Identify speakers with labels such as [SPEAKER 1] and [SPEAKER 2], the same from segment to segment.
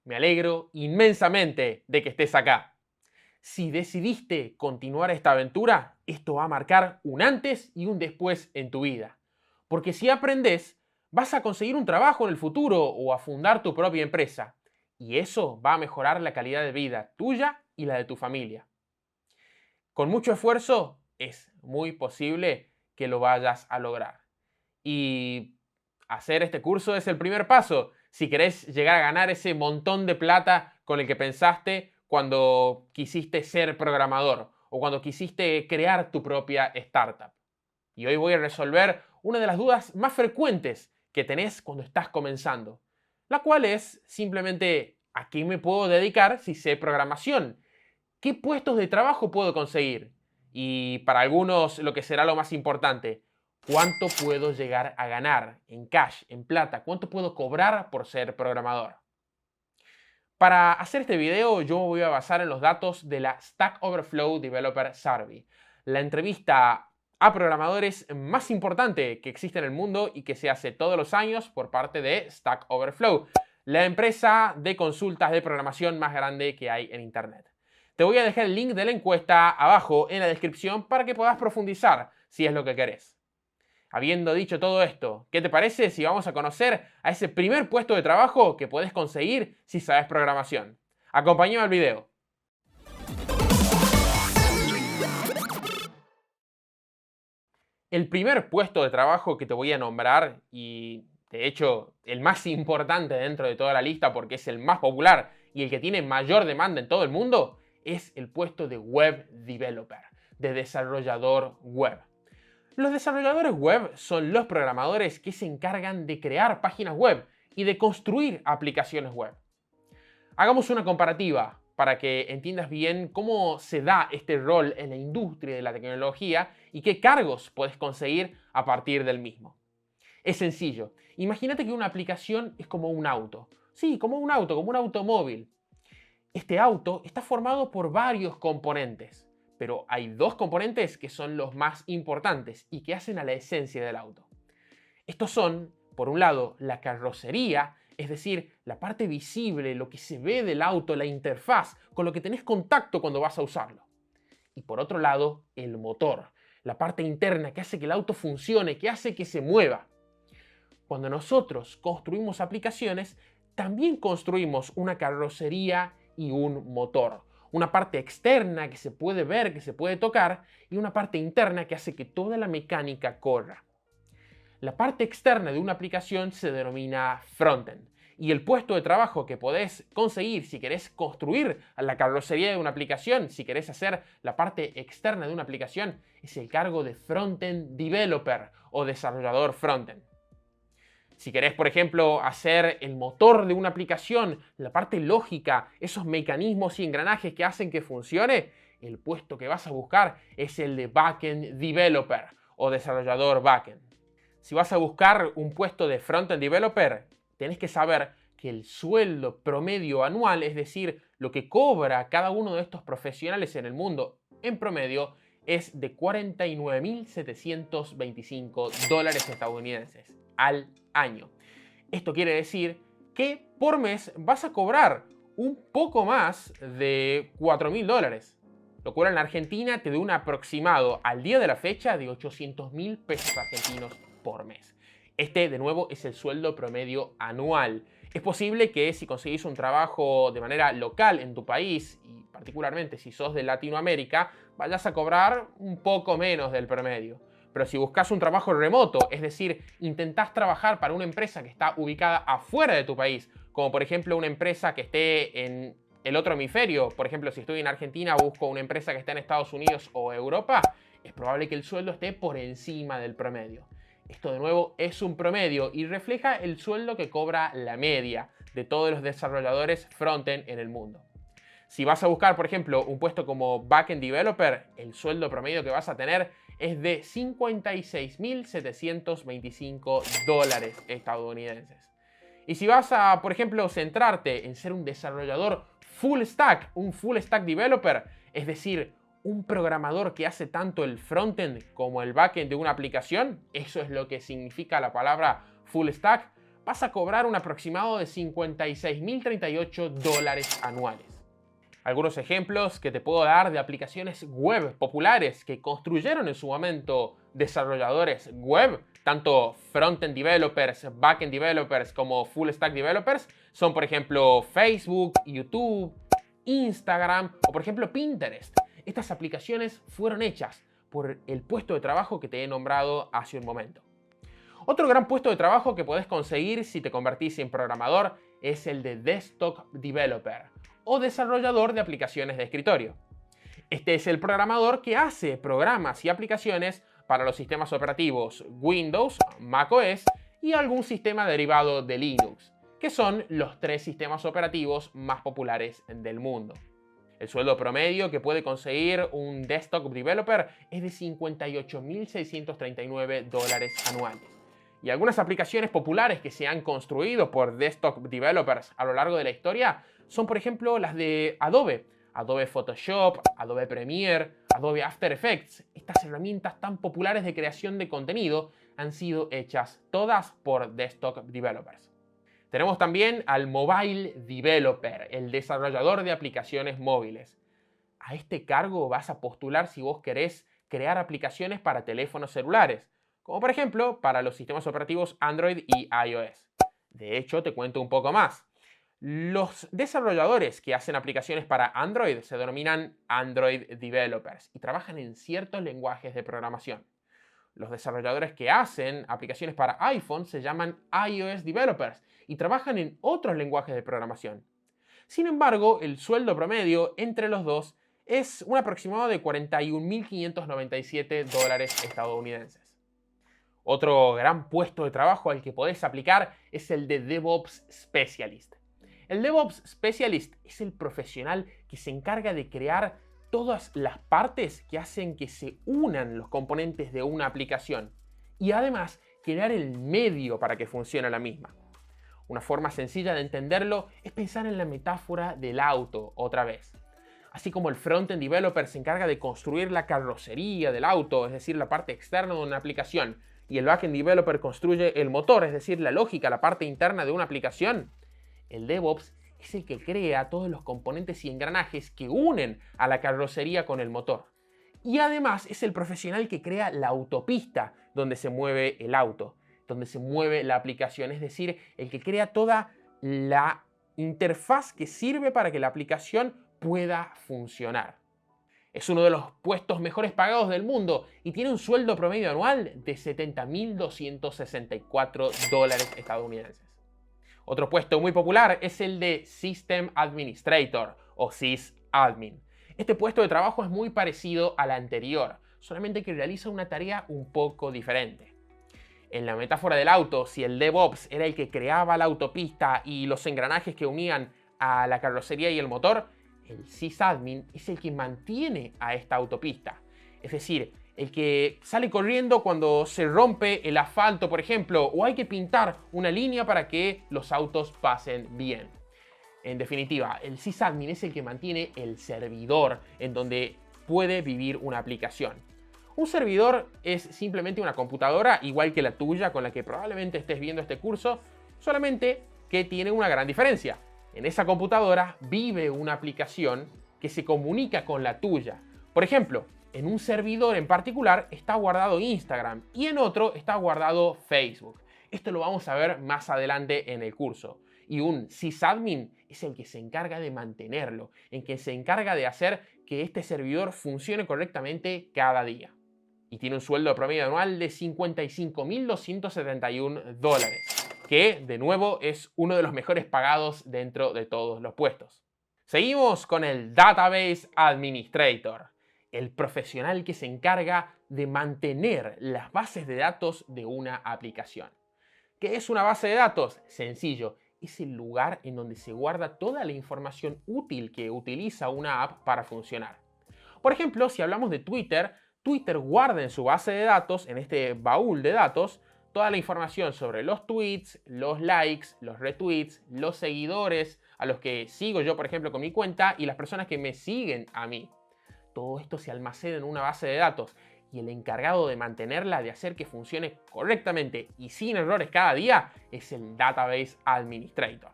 [SPEAKER 1] Me alegro inmensamente de que estés acá. Si decidiste continuar esta aventura, esto va a marcar un antes y un después en tu vida. Porque si aprendes, vas a conseguir un trabajo en el futuro o a fundar tu propia empresa. Y eso va a mejorar la calidad de vida tuya y la de tu familia. Con mucho esfuerzo es muy posible que lo vayas a lograr. Y hacer este curso es el primer paso si querés llegar a ganar ese montón de plata con el que pensaste cuando quisiste ser programador o cuando quisiste crear tu propia startup. Y hoy voy a resolver una de las dudas más frecuentes que tenés cuando estás comenzando, la cual es simplemente ¿a qué me puedo dedicar si sé programación? ¿Qué puestos de trabajo puedo conseguir? Y para algunos lo que será lo más importante, ¿cuánto puedo llegar a ganar en cash, en plata? ¿Cuánto puedo cobrar por ser programador? Para hacer este video yo me voy a basar en los datos de la Stack Overflow Developer Survey, la entrevista a programadores más importante que existe en el mundo y que se hace todos los años por parte de Stack Overflow, la empresa de consultas de programación más grande que hay en Internet. Te voy a dejar el link de la encuesta abajo en la descripción para que puedas profundizar si es lo que querés. Habiendo dicho todo esto, ¿qué te parece si vamos a conocer a ese primer puesto de trabajo que puedes conseguir si sabes programación? Acompáñame al video. El primer puesto de trabajo que te voy a nombrar, y de hecho el más importante dentro de toda la lista porque es el más popular y el que tiene mayor demanda en todo el mundo, es el puesto de Web Developer, de desarrollador web. Los desarrolladores web son los programadores que se encargan de crear páginas web y de construir aplicaciones web. Hagamos una comparativa para que entiendas bien cómo se da este rol en la industria de la tecnología y qué cargos puedes conseguir a partir del mismo. Es sencillo. Imagínate que una aplicación es como un auto. Sí, como un auto, como un automóvil. Este auto está formado por varios componentes, pero hay dos componentes que son los más importantes y que hacen a la esencia del auto. Estos son, por un lado, la carrocería, es decir, la parte visible, lo que se ve del auto, la interfaz, con lo que tenés contacto cuando vas a usarlo. Y por otro lado, el motor, la parte interna que hace que el auto funcione, que hace que se mueva. Cuando nosotros construimos aplicaciones, también construimos una carrocería y un motor. Una parte externa que se puede ver, que se puede tocar, y una parte interna que hace que toda la mecánica corra. La parte externa de una aplicación se denomina frontend. Y el puesto de trabajo que podés conseguir si querés construir la carrocería de una aplicación, si querés hacer la parte externa de una aplicación, es el cargo de frontend developer o desarrollador frontend. Si querés, por ejemplo, hacer el motor de una aplicación, la parte lógica, esos mecanismos y engranajes que hacen que funcione, el puesto que vas a buscar es el de backend developer o desarrollador backend. Si vas a buscar un puesto de frontend developer, tenés que saber que el sueldo promedio anual, es decir, lo que cobra cada uno de estos profesionales en el mundo en promedio, es de $49.725 estadounidenses al año. Esto quiere decir que por mes vas a cobrar un poco más de $4.000. Lo cual en Argentina te da un aproximado al día de la fecha de 800.000 pesos argentinos por mes. Este, de nuevo, es el sueldo promedio anual. Es posible que si conseguís un trabajo de manera local en tu país, y particularmente si sos de Latinoamérica, vayas a cobrar un poco menos del promedio. Pero si buscas un trabajo remoto, es decir, intentás trabajar para una empresa que está ubicada afuera de tu país, como por ejemplo una empresa que esté en el otro hemisferio, por ejemplo, si estoy en Argentina, busco una empresa que está en Estados Unidos o Europa, es probable que el sueldo esté por encima del promedio. Esto de nuevo es un promedio y refleja el sueldo que cobra la media de todos los desarrolladores frontend en el mundo. Si vas a buscar, por ejemplo, un puesto como backend developer, el sueldo promedio que vas a tener es de $56.725 estadounidenses. Y si vas a, por ejemplo, centrarte en ser un desarrollador full stack, un full stack developer, es decir, un programador que hace tanto el frontend como el backend de una aplicación, eso es lo que significa la palabra full stack, vas a cobrar un aproximado de $56.038 anuales. Algunos ejemplos que te puedo dar de aplicaciones web populares que construyeron en su momento desarrolladores web, tanto front-end developers, back-end developers como full-stack developers, son por ejemplo Facebook, YouTube, Instagram o por ejemplo Pinterest. Estas aplicaciones fueron hechas por el puesto de trabajo que te he nombrado hace un momento. Otro gran puesto de trabajo que podés conseguir si te convertís en programador es el de Desktop Developer o desarrollador de aplicaciones de escritorio. Este es el programador que hace programas y aplicaciones para los sistemas operativos Windows, macOS y algún sistema derivado de Linux, que son los 3 sistemas operativos más populares del mundo. El sueldo promedio que puede conseguir un Desktop Developer es de $58.639 anuales. Y algunas aplicaciones populares que se han construido por Desktop Developers a lo largo de la historia son, por ejemplo, las de Adobe. Adobe Photoshop, Adobe Premiere, Adobe After Effects. Estas herramientas tan populares de creación de contenido han sido hechas todas por Desktop Developers. Tenemos también al Mobile Developer, el desarrollador de aplicaciones móviles. A este cargo vas a postular si vos querés crear aplicaciones para teléfonos celulares, como por ejemplo para los sistemas operativos Android y iOS. De hecho, te cuento un poco más. Los desarrolladores que hacen aplicaciones para Android se denominan Android Developers y trabajan en ciertos lenguajes de programación. Los desarrolladores que hacen aplicaciones para iPhone se llaman iOS Developers y trabajan en otros lenguajes de programación. Sin embargo, el sueldo promedio entre los dos es un aproximado de $41.597 estadounidenses. Otro gran puesto de trabajo al que podés aplicar es el de DevOps Specialist. El DevOps Specialist es el profesional que se encarga de crear todas las partes que hacen que se unan los componentes de una aplicación y además crear el medio para que funcione la misma. Una forma sencilla de entenderlo es pensar en la metáfora del auto otra vez. Así como el front-end developer se encarga de construir la carrocería del auto, es decir, la parte externa de una aplicación, y el back-end developer construye el motor, es decir, la lógica, la parte interna de una aplicación, el DevOps es el que crea todos los componentes y engranajes que unen a la carrocería con el motor. Y además es el profesional que crea la autopista donde se mueve el auto, donde se mueve la aplicación, es decir, el que crea toda la interfaz que sirve para que la aplicación pueda funcionar. Es uno de los puestos mejores pagados del mundo y tiene un sueldo promedio anual de $70.264 estadounidenses. Otro puesto muy popular es el de System Administrator o SysAdmin. Este puesto de trabajo es muy parecido al anterior, solamente que realiza una tarea un poco diferente. En la metáfora del auto, si el DevOps era el que creaba la autopista y los engranajes que unían a la carrocería y el motor, el sysadmin es el que mantiene a esta autopista. Es decir, el que sale corriendo cuando se rompe el asfalto, por ejemplo, o hay que pintar una línea para que los autos pasen bien. En definitiva, el sysadmin es el que mantiene el servidor en donde puede vivir una aplicación. Un servidor es simplemente una computadora igual que la tuya con la que probablemente estés viendo este curso, solamente que tiene una gran diferencia. En esa computadora vive una aplicación que se comunica con la tuya. Por ejemplo, en un servidor en particular está guardado Instagram y en otro está guardado Facebook. Esto lo vamos a ver más adelante en el curso. Y un sysadmin es el que se encarga de mantenerlo, el que se encarga de hacer que este servidor funcione correctamente cada día. Y tiene un sueldo promedio anual de $55.271, que de nuevo es uno de los mejores pagados dentro de todos los puestos. Seguimos con el Database Administrator, el profesional que se encarga de mantener las bases de datos de una aplicación. ¿Qué es una base de datos? Sencillo, es el lugar en donde se guarda toda la información útil que utiliza una app para funcionar. Por ejemplo, si hablamos de Twitter, Twitter guarda en su base de datos, en este baúl de datos, toda la información sobre los tweets, los likes, los retweets, los seguidores a los que sigo yo, por ejemplo, con mi cuenta y las personas que me siguen a mí. Todo esto se almacena en una base de datos y el encargado de mantenerla, de hacer que funcione correctamente y sin errores cada día, es el Database Administrator,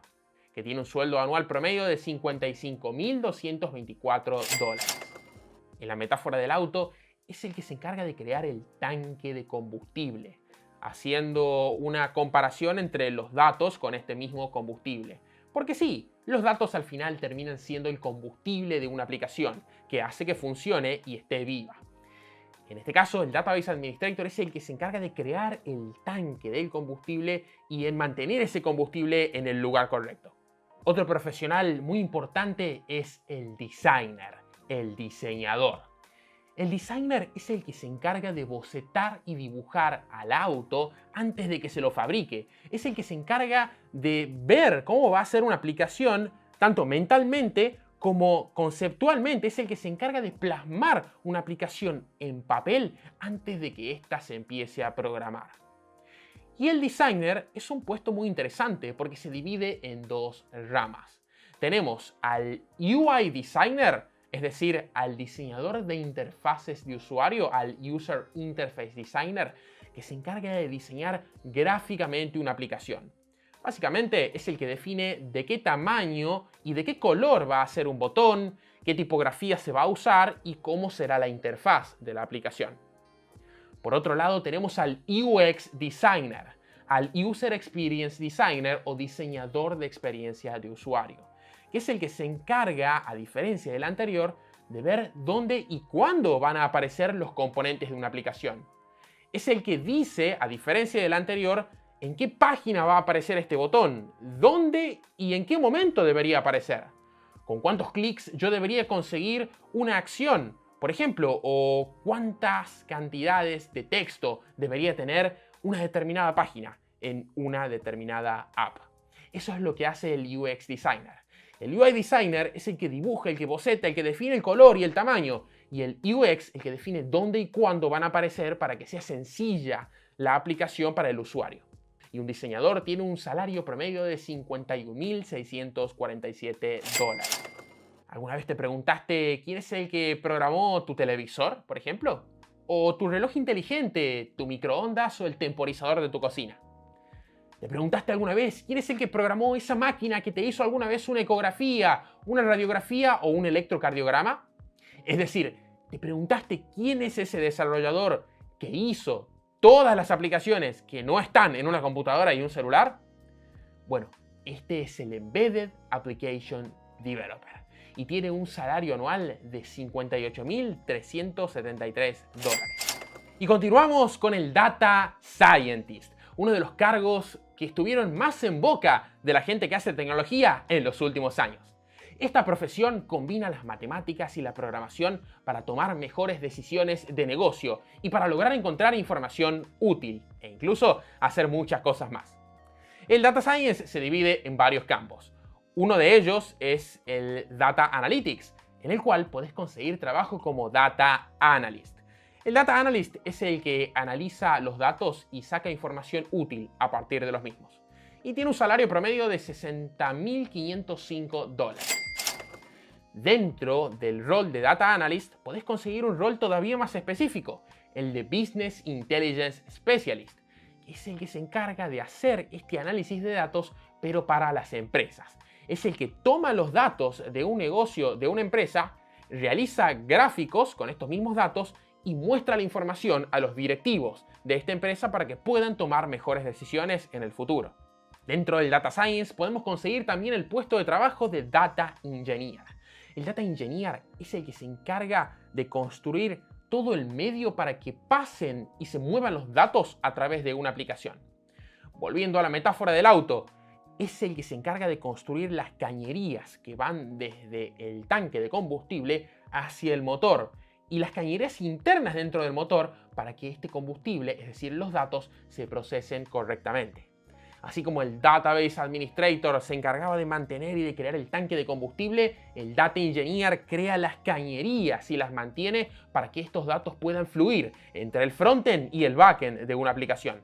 [SPEAKER 1] que tiene un sueldo anual promedio de $55.224. En la metáfora del auto, es el que se encarga de crear el tanque de combustible, haciendo una comparación entre los datos con este mismo combustible. Porque sí, los datos al final terminan siendo el combustible de una aplicación, que hace que funcione y esté viva. En este caso, el Database Administrator es el que se encarga de crear el tanque del combustible y en mantener ese combustible en el lugar correcto. Otro profesional muy importante es el designer, el diseñador. El designer es el que se encarga de bocetar y dibujar al auto antes de que se lo fabrique. Es el que se encarga de ver cómo va a ser una aplicación, tanto mentalmente como conceptualmente. Es el que se encarga de plasmar una aplicación en papel antes de que ésta se empiece a programar. Y el designer es un puesto muy interesante porque se divide en dos ramas. Tenemos al UI designer, es decir, al diseñador de interfaces de usuario, al User Interface Designer, que se encarga de diseñar gráficamente una aplicación. Básicamente es el que define de qué tamaño y de qué color va a ser un botón, qué tipografía se va a usar y cómo será la interfaz de la aplicación. Por otro lado tenemos al UX Designer, al User Experience Designer o diseñador de experiencia de usuario, que es el que se encarga, a diferencia del anterior, de ver dónde y cuándo van a aparecer los componentes de una aplicación. Es el que dice, a diferencia del anterior, en qué página va a aparecer este botón, dónde y en qué momento debería aparecer, con cuántos clics yo debería conseguir una acción, por ejemplo, o cuántas cantidades de texto debería tener una determinada página en una determinada app. Eso es lo que hace el UX Designer. El UI Designer es el que dibuja, el que boceta, el que define el color y el tamaño. Y el UX el que define dónde y cuándo van a aparecer para que sea sencilla la aplicación para el usuario. Y un diseñador tiene un salario promedio de $51.647. ¿Alguna vez te preguntaste quién es el que programó tu televisor, por ejemplo? ¿O tu reloj inteligente, tu microondas o el temporizador de tu cocina? ¿Te preguntaste alguna vez quién es el que programó esa máquina que te hizo alguna vez una ecografía, una radiografía o un electrocardiograma? Es decir, ¿te preguntaste quién es ese desarrollador que hizo todas las aplicaciones que no están en una computadora y un celular? Bueno, este es el Embedded Application Developer y tiene un salario anual de $58.373. Y continuamos con el Data Scientist, uno de los cargos que estuvieron más en boca de la gente que hace tecnología en los últimos años. Esta profesión combina las matemáticas y la programación para tomar mejores decisiones de negocio y para lograr encontrar información útil e incluso hacer muchas cosas más. El Data Science se divide en varios campos. Uno de ellos es el Data Analytics, en el cual podés conseguir trabajo como Data Analyst. El Data Analyst es el que analiza los datos y saca información útil a partir de los mismos. Y tiene un salario promedio de $60.505. Dentro del rol de Data Analyst podés conseguir un rol todavía más específico, el de Business Intelligence Specialist, que es el que se encarga de hacer este análisis de datos, pero para las empresas. Es el que toma los datos de un negocio, de una empresa, realiza gráficos con estos mismos datos y muestra la información a los directivos de esta empresa para que puedan tomar mejores decisiones en el futuro. Dentro del Data Science podemos conseguir también el puesto de trabajo de Data Engineer. El Data Engineer es el que se encarga de construir todo el medio para que pasen y se muevan los datos a través de una aplicación. Volviendo a la metáfora del auto, es el que se encarga de construir las cañerías que van desde el tanque de combustible hacia el motor y las cañerías internas dentro del motor para que este combustible, es decir, los datos, se procesen correctamente. Así como el Database Administrator se encargaba de mantener y de crear el tanque de combustible, el Data Engineer crea las cañerías y las mantiene para que estos datos puedan fluir entre el frontend y el backend de una aplicación.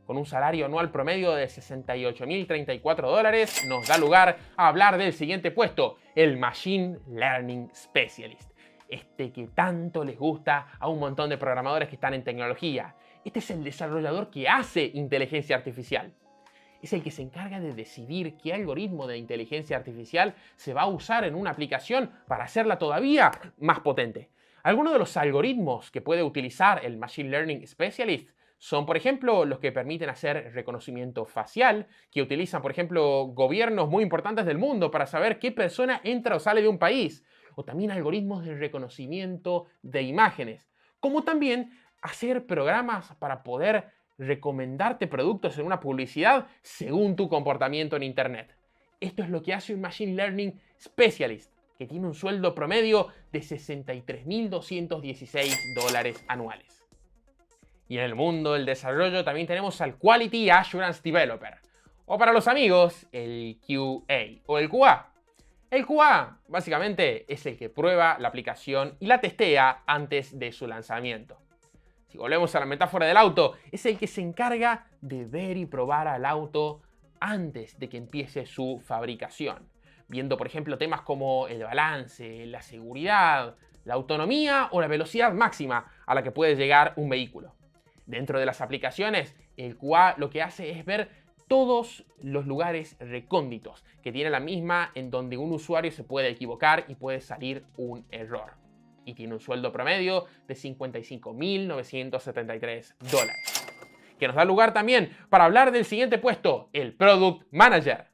[SPEAKER 1] Con un salario anual promedio de $68.034, nos da lugar a hablar del siguiente puesto, el Machine Learning Specialist. Este que tanto les gusta a un montón de programadores que están en tecnología. Este es el desarrollador que hace inteligencia artificial. Es el que se encarga de decidir qué algoritmo de inteligencia artificial se va a usar en una aplicación para hacerla todavía más potente. Algunos de los algoritmos que puede utilizar el Machine Learning Specialist son, por ejemplo, los que permiten hacer reconocimiento facial, que utilizan, por ejemplo, gobiernos muy importantes del mundo para saber qué persona entra o sale de un país, o también algoritmos de reconocimiento de imágenes, como también hacer programas para poder recomendarte productos en una publicidad según tu comportamiento en Internet. Esto es lo que hace un Machine Learning Specialist, que tiene un sueldo promedio de $63.216 anuales. Y en el mundo del desarrollo también tenemos al Quality Assurance Developer, o para los amigos, el QA o el QA. El QA básicamente es el que prueba la aplicación y la testea antes de su lanzamiento. Si volvemos a la metáfora del auto, es el que se encarga de ver y probar al auto antes de que empiece su fabricación, viendo por ejemplo temas como el balance, la seguridad, la autonomía o la velocidad máxima a la que puede llegar un vehículo. Dentro de las aplicaciones, el QA lo que hace es ver todos los lugares recónditos que tiene la misma en donde un usuario se puede equivocar y puede salir un error. Y tiene un sueldo promedio de $55.973. Que nos da lugar también para hablar del siguiente puesto, el Product Manager,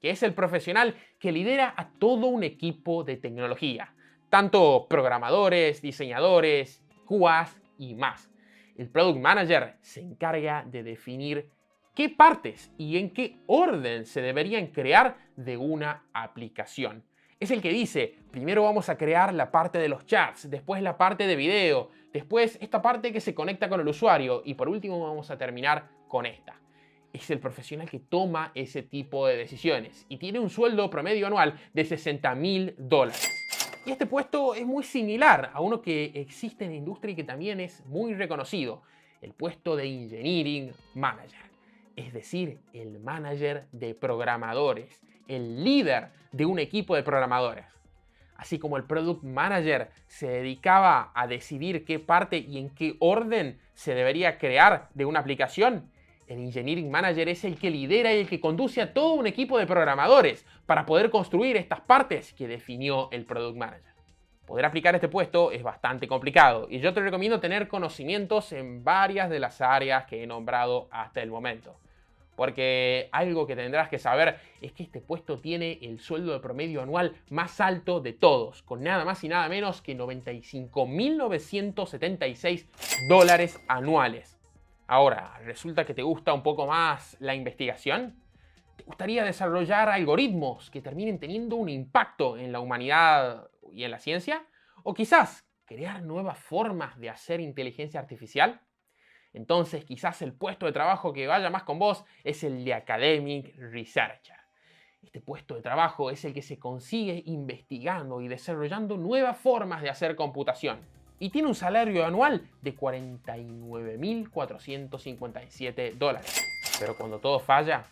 [SPEAKER 1] que es el profesional que lidera a todo un equipo de tecnología, tanto programadores, diseñadores, QAs y más. El Product Manager se encarga de definir qué partes y en qué orden se deberían crear de una aplicación. Es el que dice, primero vamos a crear la parte de los chats, después la parte de video, después esta parte que se conecta con el usuario y por último vamos a terminar con esta. Es el profesional que toma ese tipo de decisiones y tiene un sueldo promedio anual de $60.000. Y este puesto es muy similar a uno que existe en la industria y que también es muy reconocido, el puesto de Engineering Manager, es decir, el manager de programadores, el líder de un equipo de programadores. Así como el Product Manager se dedicaba a decidir qué parte y en qué orden se debería crear de una aplicación, el Engineering Manager es el que lidera y el que conduce a todo un equipo de programadores para poder construir estas partes que definió el Product Manager. Poder aplicar este puesto es bastante complicado y yo te recomiendo tener conocimientos en varias de las áreas que he nombrado hasta el momento. Porque algo que tendrás que saber es que este puesto tiene el sueldo de promedio anual más alto de todos, con nada más y nada menos que $95.976 anuales. Ahora, ¿resulta que te gusta un poco más la investigación? ¿Te gustaría desarrollar algoritmos que terminen teniendo un impacto en la humanidad y en la ciencia? ¿O quizás crear nuevas formas de hacer inteligencia artificial? Entonces quizás el puesto de trabajo que vaya más con vos es el de Academic Researcher. Este puesto de trabajo es el que se consigue investigando y desarrollando nuevas formas de hacer computación. Y tiene un salario anual de $49.457. Pero cuando todo falla,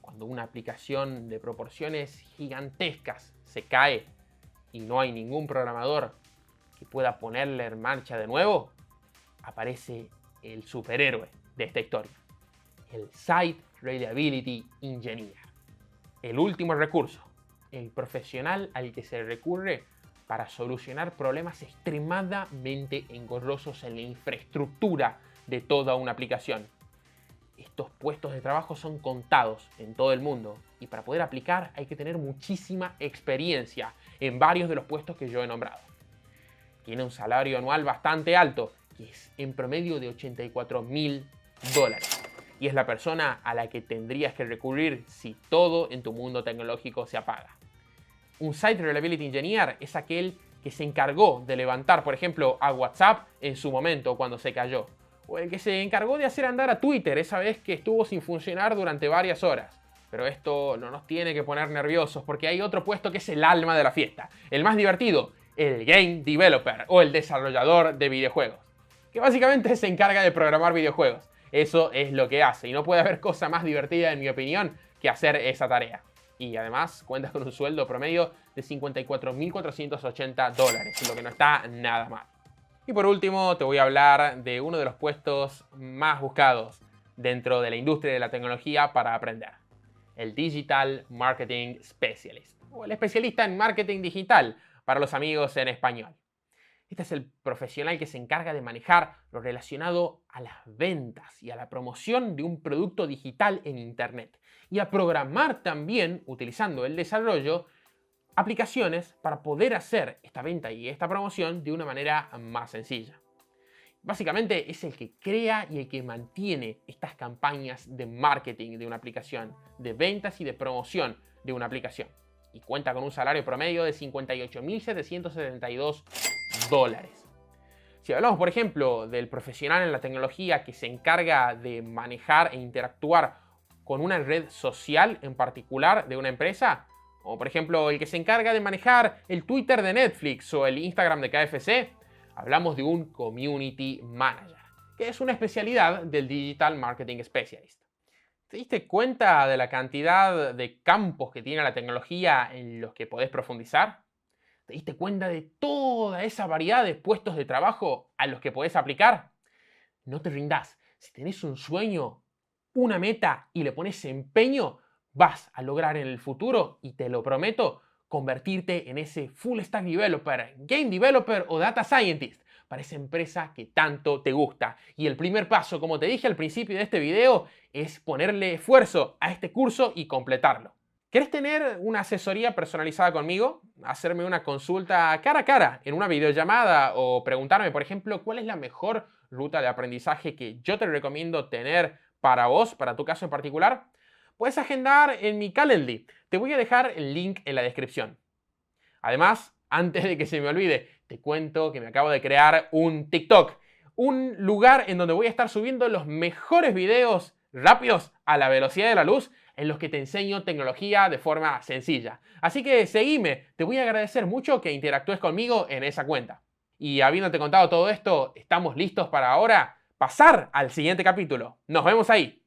[SPEAKER 1] cuando una aplicación de proporciones gigantescas se cae y no hay ningún programador que pueda ponerla en marcha de nuevo, aparece el superhéroe de esta historia, el Site Reliability Engineer. El último recurso, el profesional al que se recurre para solucionar problemas extremadamente engorrosos en la infraestructura de toda una aplicación. Estos puestos de trabajo son contados en todo el mundo y para poder aplicar hay que tener muchísima experiencia en varios de los puestos que yo he nombrado. Tiene un salario anual bastante alto, que es en promedio de $84.000. Y es la persona a la que tendrías que recurrir si todo en tu mundo tecnológico se apaga. Un Site Reliability Engineer es aquel que se encargó de levantar, por ejemplo, a WhatsApp en su momento cuando se cayó. O el que se encargó de hacer andar a Twitter esa vez que estuvo sin funcionar durante varias horas. Pero esto no nos tiene que poner nerviosos porque hay otro puesto que es el alma de la fiesta. El más divertido, el Game Developer o el desarrollador de videojuegos. Que básicamente se encarga de programar videojuegos. Eso es lo que hace y no puede haber cosa más divertida, en mi opinión, que hacer esa tarea. Y además cuentas con un sueldo promedio de $54.480, lo que no está nada mal. Y por último te voy a hablar de uno de los puestos más buscados dentro de la industria de la tecnología para aprender: el Digital Marketing Specialist, o el especialista en marketing digital para los amigos en español. Este es el profesional que se encarga de manejar lo relacionado a las ventas y a la promoción de un producto digital en Internet, y a programar también, utilizando el desarrollo, aplicaciones para poder hacer esta venta y esta promoción de una manera más sencilla. Básicamente es el que crea y el que mantiene estas campañas de marketing de una aplicación, de ventas y de promoción de una aplicación. Y cuenta con un salario promedio de $58.772. Si hablamos, por ejemplo, del profesional en la tecnología que se encarga de manejar e interactuar con una red social en particular de una empresa, o por ejemplo el que se encarga de manejar el Twitter de Netflix o el Instagram de KFC, hablamos de un Community Manager, que es una especialidad del Digital Marketing Specialist. ¿Te diste cuenta de la cantidad de campos que tiene la tecnología en los que podés profundizar? ¿Te diste cuenta de toda esa variedad de puestos de trabajo a los que podés aplicar? No te rindas. Si tenés un sueño, una meta y le pones empeño, vas a lograr en el futuro, y te lo prometo, convertirte en ese full stack developer, game developer o data scientist para esa empresa que tanto te gusta. Y el primer paso, como te dije al principio de este video, es ponerle esfuerzo a este curso y completarlo. ¿Querés tener una asesoría personalizada conmigo? ¿Hacerme una consulta cara a cara en una videollamada? ¿O preguntarme, por ejemplo, cuál es la mejor ruta de aprendizaje que yo te recomiendo tener para vos, para tu caso en particular? Puedes agendar en mi Calendly. Te voy a dejar el link en la descripción. Además, antes de que se me olvide, te cuento que me acabo de crear un TikTok, un lugar en donde voy a estar subiendo los mejores videos rápidos a la velocidad de la luz, en los que te enseño tecnología de forma sencilla. Así que seguime, te voy a agradecer mucho que interactúes conmigo en esa cuenta. Y habiéndote contado todo esto, estamos listos para ahora pasar al siguiente capítulo. Nos vemos ahí.